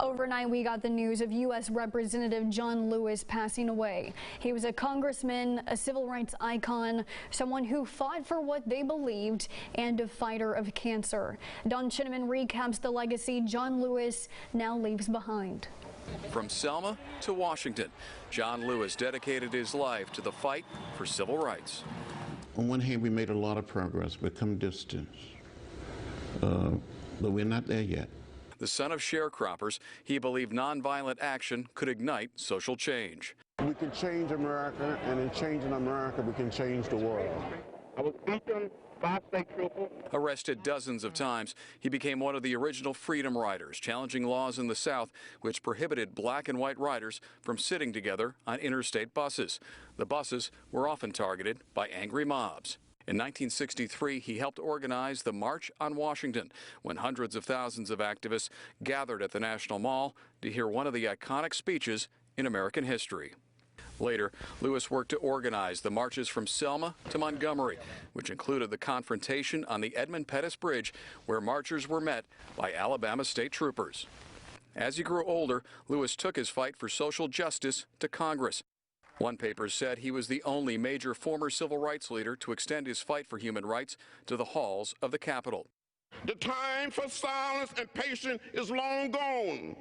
Overnight, we got the news of U.S. Representative John Lewis passing away. He was a congressman, a civil rights icon, someone who fought for what they believed, and a fighter of cancer. Don Chinnaman recaps the legacy John Lewis now leaves behind. From Selma to Washington, John Lewis dedicated his life to the fight for civil rights. On one hand, we made a lot of progress. We've come distance, but we're not there yet. The son of sharecroppers, he believed nonviolent action could ignite social change. We can change America, and in changing America, we can change the world. I was beaten by state troopers. Arrested dozens of times, he became one of the original freedom riders, challenging laws in the South which prohibited black and white riders from sitting together on interstate buses. The buses were often targeted by angry mobs. In 1963, he helped organize the March on Washington, when hundreds of thousands of activists gathered at the National Mall to hear one of the iconic speeches in American history. Later, Lewis worked to organize the marches from Selma to Montgomery, which included the confrontation on the Edmund Pettus Bridge, where marchers were met by Alabama state troopers. As he grew older, Lewis took his fight for social justice to Congress. One paper said he was the only major former civil rights leader to extend his fight for human rights to the halls of the Capitol. The time for silence and patience is long gone.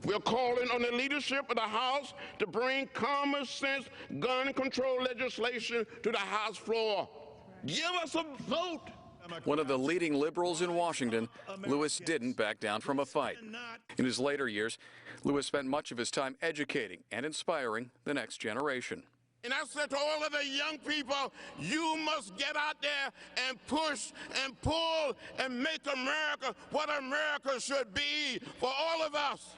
We're calling on the leadership of the House to bring common sense gun control legislation to the House floor. Give us a vote. One of the leading liberals in Washington, Lewis didn't back down from a fight. In his later years, Lewis spent much of his time educating and inspiring the next generation. And I said to all of the young people, you must get out there and push and pull and make America what America should be for all of us.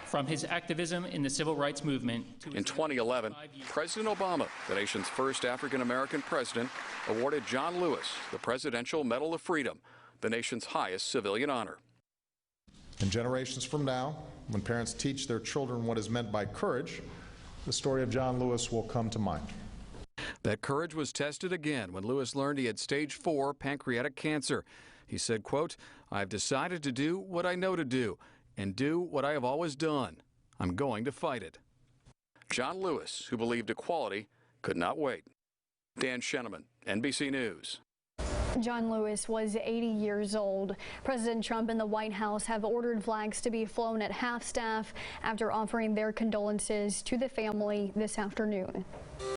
From his activism in the civil rights movement to in 2011, President Obama, the nation's first African-American president, awarded John Lewis the Presidential Medal of Freedom, the nation's highest civilian honor. And generations from now, when parents teach their children what is meant by courage, the story of John Lewis will come to mind. That courage was tested again when Lewis learned he had stage 4 pancreatic cancer. He said, quote, "I've decided to do what I know to do and do what I have always done. I'm going to fight it." John Lewis, who believed equality could not wait. Dan Chinnaman, NBC News. John Lewis was 80 years old. President Trump and the White House have ordered flags to be flown at half-staff after offering their condolences to the family this afternoon.